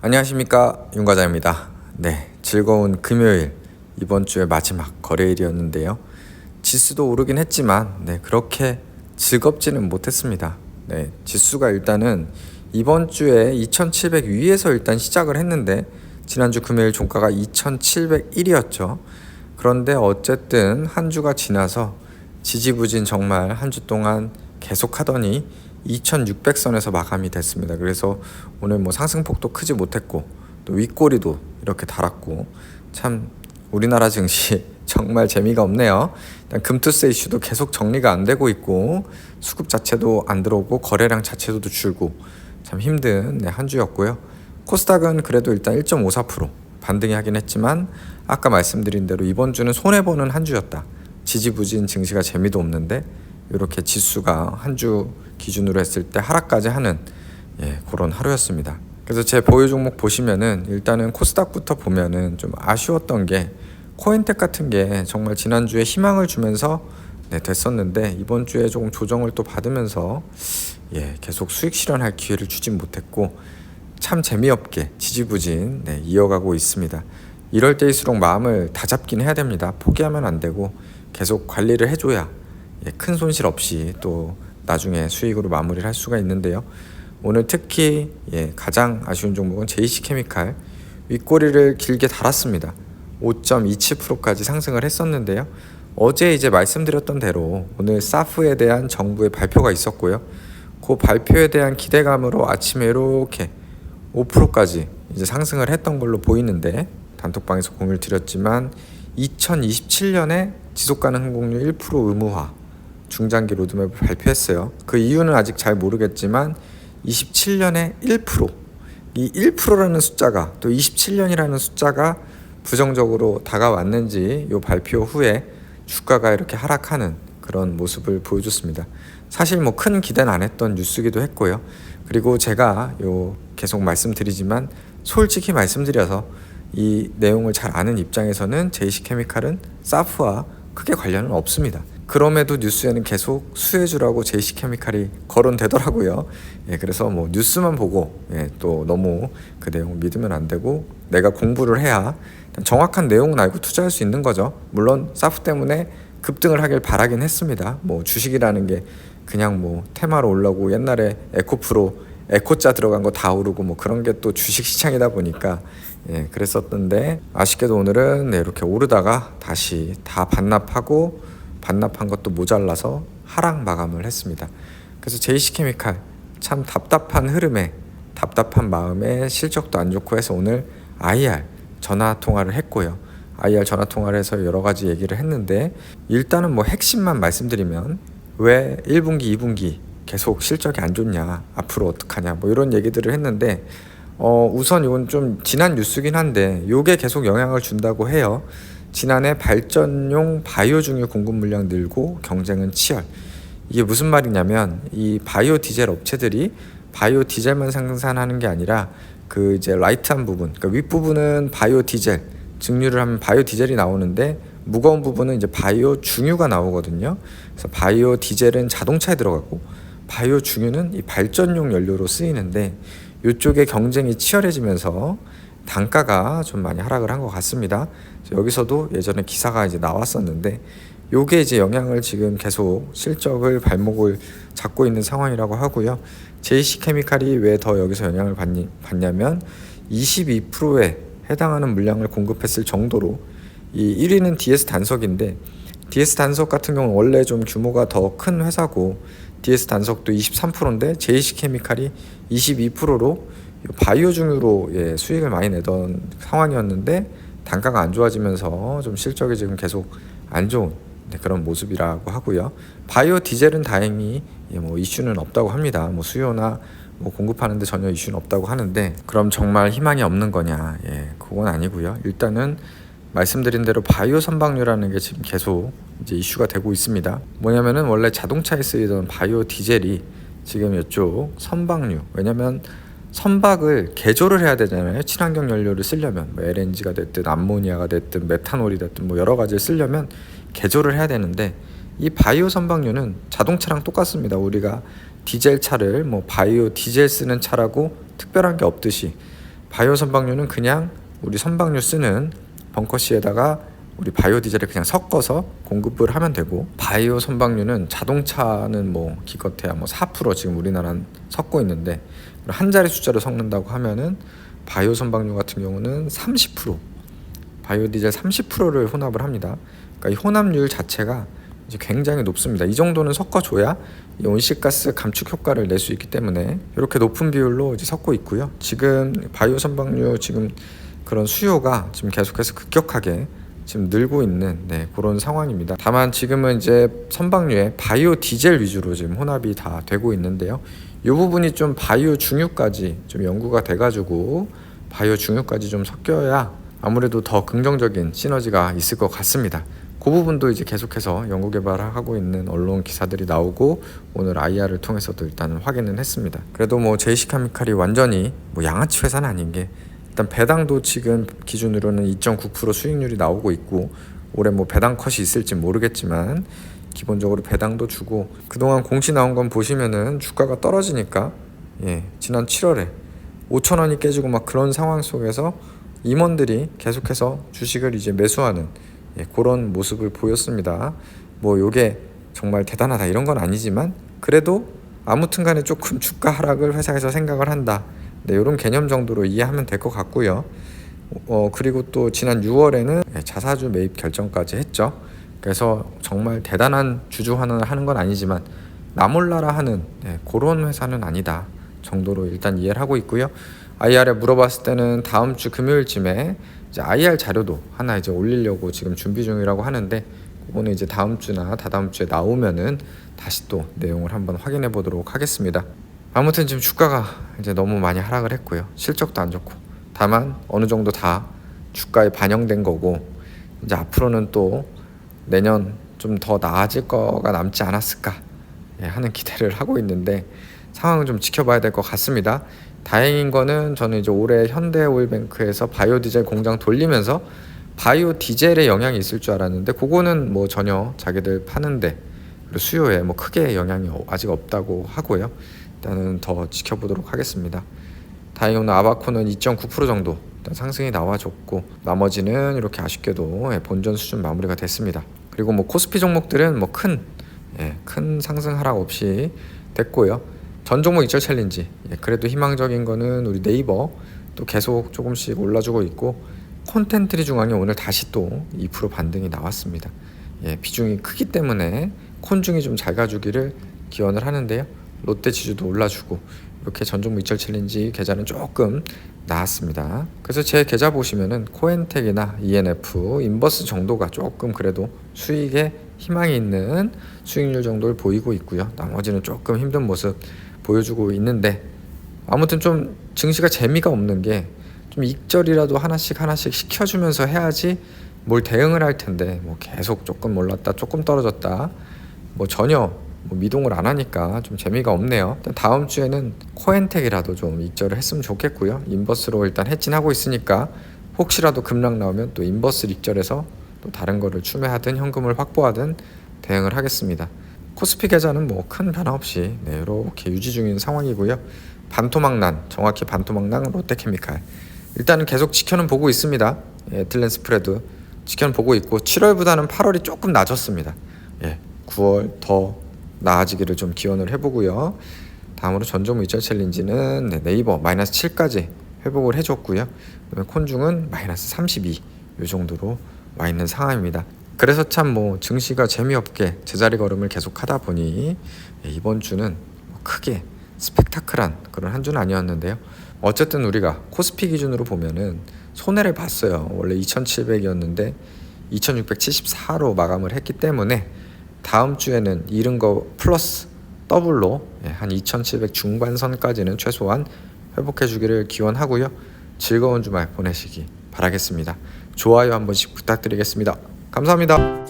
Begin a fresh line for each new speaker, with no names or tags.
안녕하십니까, 윤과장입니다. 네, 즐거운 금요일, 이번 주의 마지막 거래일이었는데요. 지수도 오르긴 했지만 그렇게 즐겁지는 못했습니다. 지수가 일단은 이번 주에 2700 위에서 일단 시작을 했는데 지난주 금요일 종가가 2701이었죠. 그런데 어쨌든 한 주가 지나서 지지부진 정말 한 주 동안 계속 하더니 2600선에서 마감이 됐습니다. 그래서 오늘 상승폭도 크지 못했고 또 윗꼬리도 이렇게 달았고 참 우리나라 증시 정말 재미가 없네요. 일단 금투세 이슈도 계속 정리가 안 되고 있고 수급 자체도 안 들어오고 거래량 자체도 줄고 참 힘든 한 주였고요. 코스닥은 그래도 일단 1.54% 반등이 하긴 했지만 아까 말씀드린 대로 이번 주는 손해보는 한 주였다. 지지부진 증시가 재미도 없는데 이렇게 지수가 한 주 기준으로 했을 때 하락까지 하는 그런 하루였습니다. 그래서 제 보유 종목 보시면은 일단은 코스닥부터 보면은 좀 아쉬웠던 게 코인텍 같은 게 정말 지난주에 희망을 주면서 됐었는데 이번 주에 조금 조정을 또 받으면서 계속 수익 실현할 기회를 주진 못했고 참 재미없게 지지부진 이어가고 있습니다. 이럴 때일수록 마음을 다잡긴 해야 됩니다. 포기하면 안 되고 계속 관리를 해줘야 큰 손실 없이 또 나중에 수익으로 마무리를 할 수가 있는데요. 오늘 특히 가장 아쉬운 종목은 JC케미칼 윗꼬리를 길게 달았습니다. 5.27%까지 상승을 했었는데요. 어제 이제 말씀드렸던 대로 오늘 사프에 대한 정부의 발표가 있었고요. 그 발표에 대한 기대감으로 아침에 이렇게 5%까지 이제 상승을 했던 걸로 보이는데 단톡방에서 공유를 드렸지만 2027년에 지속가능 항공유 1% 의무화 중장기 로드맵을 발표했어요. 그 이유는 아직 잘 모르겠지만 27년에 1%, 이 1%라는 숫자가 또 27년이라는 숫자가 부정적으로 다가왔는지 이 발표 후에 주가가 이렇게 하락하는 그런 모습을 보여줬습니다. 사실 큰 기대는 안 했던 뉴스기도 했고요. 그리고 제가 계속 말씀드리지만 솔직히 말씀드려서 이 내용을 잘 아는 입장에서는 JC케미칼은 사프와 크게 관련은 없습니다. 그럼에도 뉴스에는 계속 수혜주라고 JC케미칼이 거론되더라고요. 그래서 뉴스만 보고 또 너무 그 내용을 믿으면 안 되고 내가 공부를 해야 정확한 내용은 알고 투자할 수 있는 거죠. 물론 사프 때문에 급등을 하길 바라긴 했습니다. 주식이라는 게 그냥 테마로 올라오고 옛날에 에코프로 에코자 들어간 거 다 오르고 그런 게 또 주식 시장이다 보니까 그랬었던데 아쉽게도 오늘은 이렇게 오르다가 다시 다 반납한 것도 모자라서 하락 마감을 했습니다. 그래서 JC케미칼 참 답답한 흐름에 답답한 마음에 실적도 안 좋고 해서 오늘 IR 전화 통화를 했고요. IR 전화 통화를 해서 여러 가지 얘기를 했는데 일단은 핵심만 말씀드리면 왜 1분기, 2분기 계속 실적이 안 좋냐, 앞으로 어떡하냐 이런 얘기들을 했는데 우선 이건 좀 지난 뉴스긴 한데 이게 계속 영향을 준다고 해요. 지난해 발전용 바이오 중유 공급 물량 늘고 경쟁은 치열. 이게 무슨 말이냐면 이 바이오 디젤 업체들이 바이오 디젤만 생산하는 게 아니라 그 이제 라이트한 부분, 그러니까 윗부분은 바이오 디젤, 증류를 하면 바이오 디젤이 나오는데 무거운 부분은 이제 바이오 중유가 나오거든요. 그래서 바이오 디젤은 자동차에 들어가고 바이오 중유는 이 발전용 연료로 쓰이는데 이쪽에 경쟁이 치열해지면서 단가가 좀 많이 하락을 한 것 같습니다. 여기서도 예전에 기사가 이제 나왔었는데 요게 이제 영향을 지금 계속 실적을 발목을 잡고 있는 상황이라고 하고요. JC케미칼이 왜 더 여기서 영향을 받냐면 22%에 해당하는 물량을 공급했을 정도로 이 1위는 DS 단석인데 DS 단석 같은 경우는 원래 좀 규모가 더 큰 회사고 DS 단석도 23%인데 JC케미칼이 22%로 바이오 중유로 수익을 많이 내던 상황이었는데 단가가 안 좋아지면서 좀 실적이 지금 계속 안 좋은 그런 모습이라고 하고요. 바이오 디젤은 다행히 이슈는 없다고 합니다. 수요나 공급하는데 전혀 이슈는 없다고 하는데 그럼 정말 희망이 없는 거냐? 그건 아니고요. 일단은 말씀드린 대로 바이오 선박류라는 게 지금 계속 이제 이슈가 되고 있습니다. 뭐냐면은 원래 자동차에 쓰이던 바이오 디젤이 지금 이쪽 선박류, 왜냐면 선박을 개조를 해야 되잖아요. 친환경 연료를 쓰려면 LNG가 됐든 암모니아가 됐든 메탄올이 됐든 여러 가지를 쓰려면 개조를 해야 되는데 이 바이오 선박류는 자동차랑 똑같습니다. 우리가 디젤 차를 바이오 디젤 쓰는 차라고 특별한 게 없듯이 바이오 선박류는 그냥 우리 선박류 쓰는 벙커시에다가 우리 바이오 디젤을 그냥 섞어서 공급을 하면 되고, 바이오 선박류는 자동차는 뭐 기껏해야 뭐 4% 지금 우리나라는 섞고 있는데, 한 자리 숫자로 섞는다고 하면은 바이오 선박류 같은 경우는 30%, 바이오 디젤 30%를 혼합을 합니다. 그러니까 이 혼합률 자체가 이제 굉장히 높습니다. 이 정도는 섞어줘야 이 온실가스 감축 효과를 낼 수 있기 때문에 이렇게 높은 비율로 이제 섞고 있고요. 지금 바이오 선박류 지금 그런 수요가 지금 계속해서 급격하게 지금 늘고 있는 그런 상황입니다. 다만 지금은 이제 선박류에 바이오 디젤 위주로 지금 혼합이 다 되고 있는데요. 이 부분이 좀 바이오 중유까지 좀 연구가 돼가지고 바이오 중유까지 좀 섞여야 아무래도 더 긍정적인 시너지가 있을 것 같습니다. 그 부분도 이제 계속해서 연구 개발을 하고 있는 언론 기사들이 나오고, 오늘 IR을 통해서도 일단 확인은 했습니다. 그래도 뭐 제이시카미칼이 완전히 뭐 양아치 회사는 아닌 게, 일단 배당도 지금 기준으로는 2.9% 수익률이 나오고 있고, 올해 뭐 배당 컷이 있을지 모르겠지만 기본적으로 배당도 주고, 그동안 공시 나온 건 보시면은 주가가 떨어지니까 지난 7월에 5,000원이 깨지고 막 그런 상황 속에서 임원들이 계속해서 주식을 이제 매수하는 그런 모습을 보였습니다. 뭐 요게 정말 대단하다 이런 건 아니지만, 그래도 아무튼 간에 조금 주가 하락을 회사에서 생각을 한다, 이런 개념 정도로 이해하면 될 것 같고요. 그리고 또 지난 6월에는 자사주 매입 결정까지 했죠. 그래서 정말 대단한 주주환원을 하는 건 아니지만 나몰라라 하는 그런 회사는 아니다 정도로 일단 이해를 하고 있고요. IR에 물어봤을 때는 다음 주 금요일쯤에 이제 IR 자료도 하나 이제 올리려고 지금 준비 중이라고 하는데, 그거는 이제 다음 주나 다다음 주에 나오면은 다시 또 내용을 한번 확인해 보도록 하겠습니다. 아무튼 지금 주가가 이제 너무 많이 하락을 했고요. 실적도 안 좋고. 다만 어느 정도 다 주가에 반영된 거고, 이제 앞으로는 또 내년 좀 더 나아질 거가 남지 않았을까 하는 기대를 하고 있는데, 상황을 좀 지켜봐야 될 것 같습니다. 다행인 거는 저는 이제 올해 현대오일뱅크에서 바이오 디젤 공장 돌리면서 바이오 디젤에 영향이 있을 줄 알았는데, 그거는 뭐 전혀 자기들 파는데 그리고 수요에 뭐 크게 영향이 아직 없다고 하고요. 일단은 더 지켜보도록 하겠습니다. 다행히 오늘 아바코는 2.9% 정도 일단 상승이 나와줬고, 나머지는 이렇게 아쉽게도 본전 수준 마무리가 됐습니다. 그리고 뭐 코스피 종목들은 뭐 큰 상승 하락 없이 됐고요. 전 종목 이철 챌린지 그래도 희망적인 거는 우리 네이버 또 계속 조금씩 올라주고 있고, 콘텐트리 중앙에 오늘 다시 또 2% 반등이 나왔습니다. 비중이 크기 때문에 콘중이 좀 잘 가주기를 기원을 하는데요. 롯데 지주도 올라주고, 이렇게 전 종목 이철 챌린지 계좌는 조금 나왔습니다. 그래서 제 계좌 보시면은 코엔텍이나 ENF, 인버스 정도가 조금 그래도 수익에 희망이 있는 수익률 정도를 보이고 있고요. 나머지는 조금 힘든 모습 보여주고 있는데, 아무튼 좀 증시가 재미가 없는 게, 좀 익절이라도 하나씩 시켜주면서 해야지 뭘 대응을 할 텐데, 뭐 계속 조금 올랐다 조금 떨어졌다 뭐 전혀 뭐 미동을 안 하니까 좀 재미가 없네요. 일단 다음 주에는 코엔텍이라도 좀 익절을 했으면 좋겠고요. 인버스로 일단 해진하고 있으니까 혹시라도 급락 나오면 또 인버스 익절해서 또 다른 거를 추매하든 현금을 확보하든 대응을 하겠습니다. 코스피 계좌는 뭐 큰 변화 없이 이렇게 유지 중인 상황이고요. 반토막난, 정확히 반토막난 롯데케미칼 일단은 계속 지켜는 보고 있습니다. 에틸렌 스프레드 지켜는 보고 있고, 7월보다는 8월이 조금 낮았습니다. 9월 더 나아지기를 좀 기원을 해보고요. 다음으로 전종목 이철 챌린지는 네이버 마이너스 7까지 회복을 해줬고요. 콘중은 마이너스 32 이 정도로 와 있는 상황입니다. 그래서 참 뭐 증시가 재미없게 제자리 걸음을 계속하다 보니 이번 주는 크게 스펙타클한 그런 한 주는 아니었는데요. 어쨌든 우리가 코스피 기준으로 보면은 손해를 봤어요. 원래 2,700이었는데 2,674로 마감을 했기 때문에 다음 주에는 잃은 거 플러스 더블로 한 2,700 중반선까지는 최소한 회복해 주기를 기원하고요. 즐거운 주말 보내시기 바라겠습니다. 좋아요 한 번씩 부탁드리겠습니다. 감사합니다.